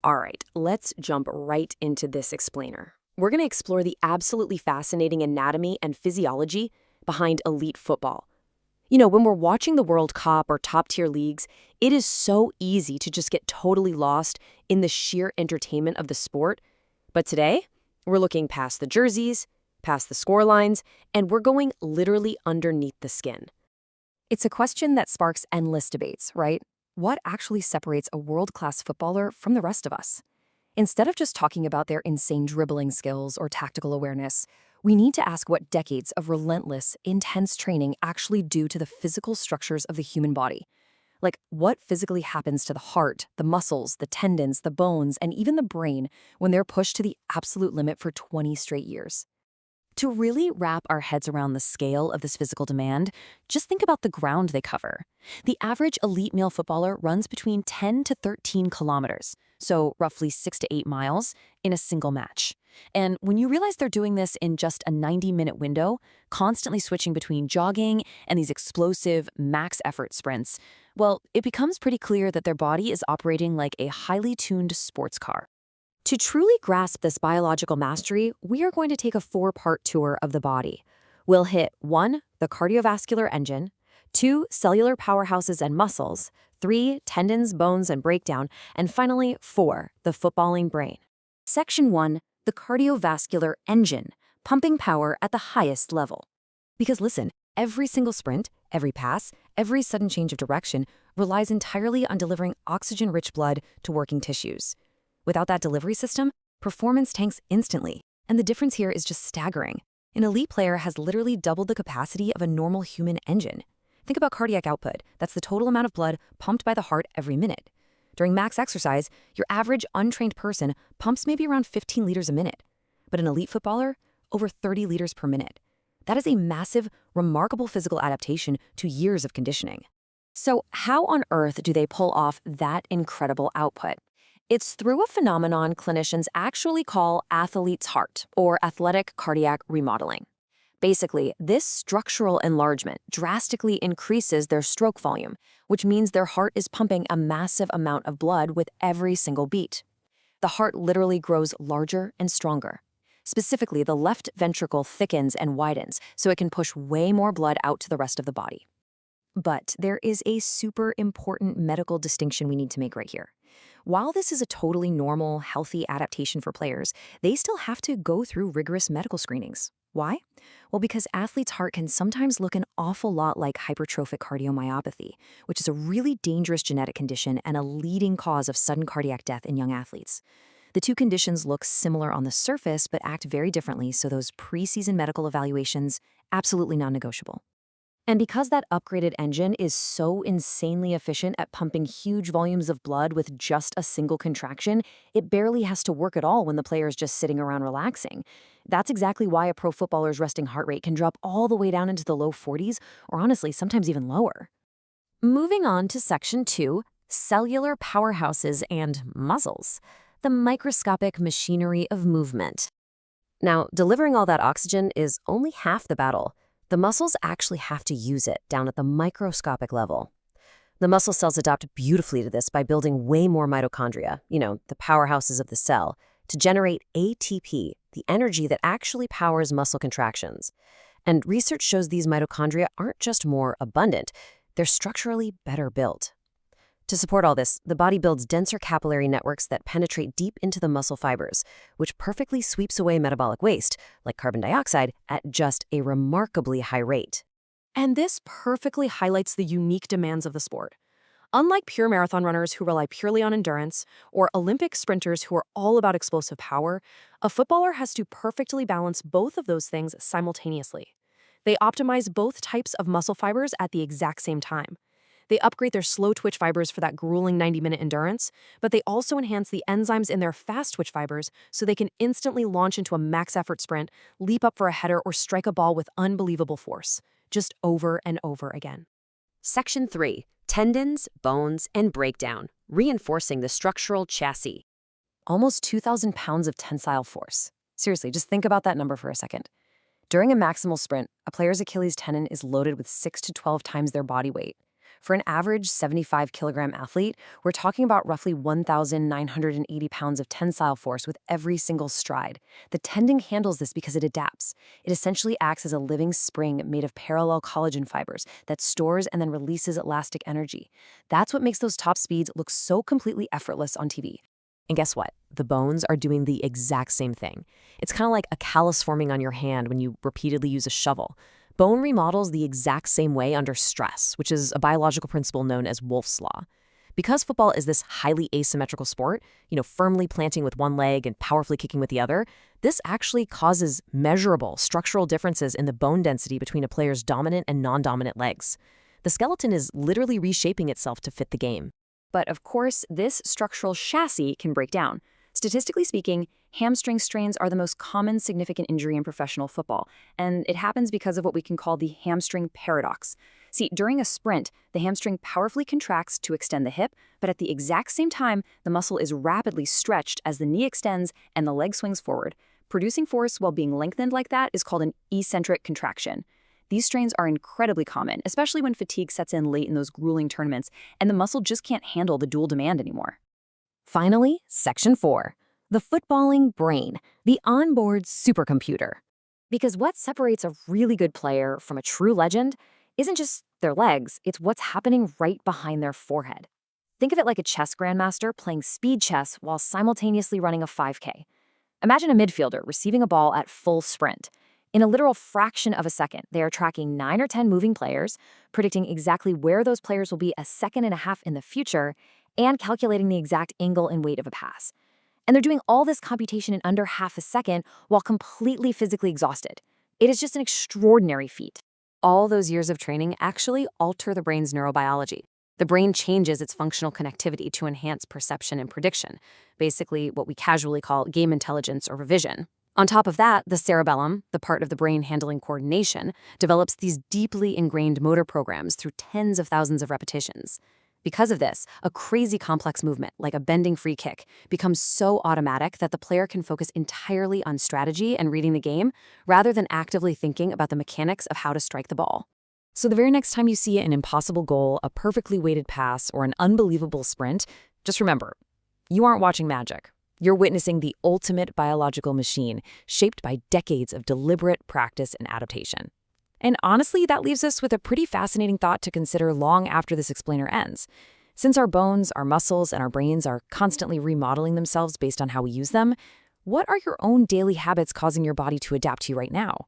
All right, let's jump right into this explainer. We're going to explore the absolutely fascinating anatomy and physiology behind elite football. When we're watching the World Cup or top-tier leagues, it is so easy to just get totally lost in the sheer entertainment of the sport. But today, we're looking past the jerseys, past the score lines, and we're going literally underneath the skin. It's a question that sparks endless debates, right? What actually separates a world-class footballer from the rest of us? Instead of just talking about their insane dribbling skills or tactical awareness, we need to ask what decades of relentless, intense training actually do to the physical structures of the human body. Like, what physically happens to the heart, the muscles, the tendons, the bones, and even the brain when they're pushed to the absolute limit for 20 straight years? To really wrap our heads around the scale of this physical demand, just think about the ground they cover. The average elite male footballer runs between 10 to 13 kilometers, so roughly 6 to 8 miles, in a single match. And when you realize they're doing this in just a 90-minute window, constantly switching between jogging and these explosive, max-effort sprints, well, it becomes pretty clear that their body is operating like a highly tuned sports car. To truly grasp this biological mastery, we are going to take a 4-part tour of the body. We'll hit 1, the cardiovascular engine, 2, cellular powerhouses and muscles, 3, tendons, bones, and breakdown, and finally 4, the footballing brain. Section 1, the cardiovascular engine, pumping power at the highest level. Because listen, every single sprint, every pass, every sudden change of direction relies entirely on delivering oxygen-rich blood to working tissues. Without that delivery system, performance tanks instantly, and the difference here is just staggering. An elite player has literally doubled the capacity of a normal human engine. Think about cardiac output. That's the total amount of blood pumped by the heart every minute. During max exercise, your average untrained person pumps maybe around 15 liters a minute. But an elite footballer, over 30 liters per minute. That is a massive, remarkable physical adaptation to years of conditioning. So how on earth do they pull off that incredible output? It's through a phenomenon clinicians actually call athlete's heart, or athletic cardiac remodeling. Basically, this structural enlargement drastically increases their stroke volume, which means their heart is pumping a massive amount of blood with every single beat. The heart literally grows larger and stronger. Specifically, the left ventricle thickens and widens, so it can push way more blood out to the rest of the body. But there is a super important medical distinction we need to make right here. While this is a totally normal, healthy adaptation for players, they still have to go through rigorous medical screenings. Why? Well, because athletes' heart can sometimes look an awful lot like hypertrophic cardiomyopathy, which is a really dangerous genetic condition and a leading cause of sudden cardiac death in young athletes. The two conditions look similar on the surface but act very differently, so those preseason medical evaluations, absolutely non-negotiable. And because that upgraded engine is so insanely efficient at pumping huge volumes of blood with just a single contraction, it barely has to work at all when the player is just sitting around relaxing. That's exactly why a pro footballer's resting heart rate can drop all the way down into the low 40s, or honestly, sometimes even lower. Moving on to Section 2, cellular powerhouses and muscles, the microscopic machinery of movement. Now, delivering all that oxygen is only half the battle. The muscles actually have to use it down at the microscopic level. The muscle cells adapt beautifully to this by building way more mitochondria, the powerhouses of the cell, to generate ATP, the energy that actually powers muscle contractions. And research shows these mitochondria aren't just more abundant, they're structurally better built. To support all this, the body builds denser capillary networks that penetrate deep into the muscle fibers, which perfectly sweeps away metabolic waste, like carbon dioxide, at just a remarkably high rate. And this perfectly highlights the unique demands of the sport. Unlike pure marathon runners who rely purely on endurance, or Olympic sprinters who are all about explosive power, a footballer has to perfectly balance both of those things simultaneously. They optimize both types of muscle fibers at the exact same time. They upgrade their slow-twitch fibers for that grueling 90-minute endurance, but they also enhance the enzymes in their fast-twitch fibers so they can instantly launch into a max-effort sprint, leap up for a header, or strike a ball with unbelievable force, just over and over again. Section 3, tendons, bones, and breakdown, reinforcing the structural chassis. Almost 2,000 pounds of tensile force. Seriously, just think about that number for a second. During a maximal sprint, a player's Achilles tendon is loaded with 6 to 12 times their body weight. For an average 75-kilogram athlete, we're talking about roughly 1,980 pounds of tensile force with every single stride. The tendon handles this because it adapts. It essentially acts as a living spring made of parallel collagen fibers that stores and then releases elastic energy. That's what makes those top speeds look so completely effortless on TV. And guess what? The bones are doing the exact same thing. It's kind of like a callus forming on your hand when you repeatedly use a shovel. Bone remodels the exact same way under stress, which is a biological principle known as Wolff's Law. Because football is this highly asymmetrical sport, firmly planting with one leg and powerfully kicking with the other, this actually causes measurable structural differences in the bone density between a player's dominant and non-dominant legs. The skeleton is literally reshaping itself to fit the game. But of course, this structural chassis can break down. Statistically speaking, hamstring strains are the most common significant injury in professional football, and it happens because of what we can call the hamstring paradox. See, during a sprint, the hamstring powerfully contracts to extend the hip, but at the exact same time, the muscle is rapidly stretched as the knee extends and the leg swings forward. Producing force while being lengthened like that is called an eccentric contraction. These strains are incredibly common, especially when fatigue sets in late in those grueling tournaments, and the muscle just can't handle the dual demand anymore. Finally, Section 4. The footballing brain, the onboard supercomputer. Because what separates a really good player from a true legend isn't just their legs, it's what's happening right behind their forehead. Think of it like a chess grandmaster playing speed chess while simultaneously running a 5K. Imagine a midfielder receiving a ball at full sprint. In a literal fraction of a second, they are tracking 9 or 10 moving players, predicting exactly where those players will be a second and a half in the future, and calculating the exact angle and weight of a pass. And they're doing all this computation in under half a second while completely physically exhausted. It is just an extraordinary feat. All those years of training actually alter the brain's neurobiology. The brain changes its functional connectivity to enhance perception and prediction, basically what we casually call game intelligence or revision. On top of that, the cerebellum, the part of the brain handling coordination, develops these deeply ingrained motor programs through tens of thousands of repetitions. Because of this, a crazy complex movement, like a bending free kick, becomes so automatic that the player can focus entirely on strategy and reading the game, rather than actively thinking about the mechanics of how to strike the ball. So the very next time you see an impossible goal, a perfectly weighted pass, or an unbelievable sprint, just remember, you aren't watching magic. You're witnessing the ultimate biological machine, shaped by decades of deliberate practice and adaptation. And honestly, that leaves us with a pretty fascinating thought to consider long after this explainer ends. Since our bones, our muscles, and our brains are constantly remodeling themselves based on how we use them, what are your own daily habits causing your body to adapt to right now?